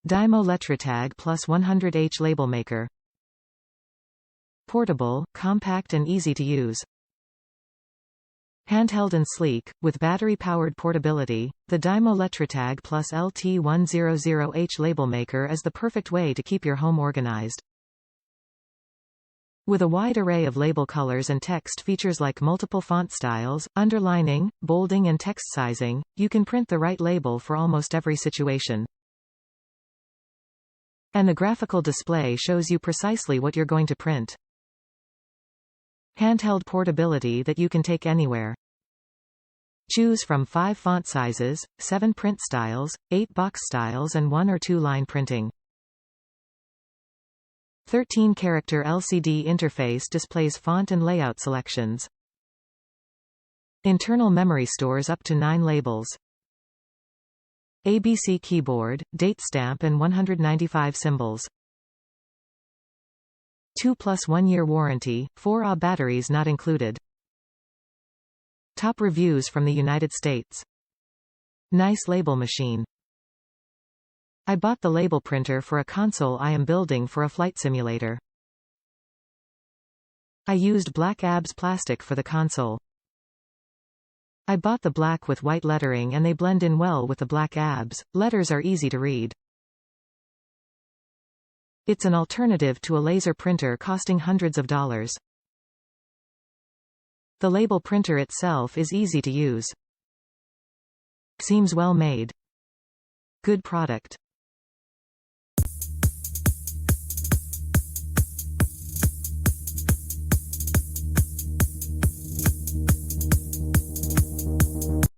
DYMO LetraTag 100H label maker. Portable, compact and easy to use. Handheld and sleek, with battery-powered portability, the DYMO LetraTag LT100H label maker is the perfect way to keep your home organized. With a wide array of label colors and text features like multiple font styles, underlining, bolding and text sizing, you can print the right label for almost every situation. And the graphical display shows you precisely what you're going to print. Handheld portability that you can take anywhere. Choose from 5 font sizes, 7 print styles, 8 box styles and 1 or 2 line printing. 13-character LCD interface displays font and layout selections. Internal memory stores up to 9 labels. ABC keyboard, date stamp and 195 symbols. 2 + 1 year warranty, 4Ah batteries not included. Top reviews from the United States. Nice label machine. I bought the label printer for a console I am building for a flight simulator. I used black ABS plastic for the console. I bought the black with white lettering and they blend in well with the black ABS, letters are easy to read. It's an alternative to a laser printer costing hundreds of dollars. The label printer itself is easy to use. Seems well made. Good product.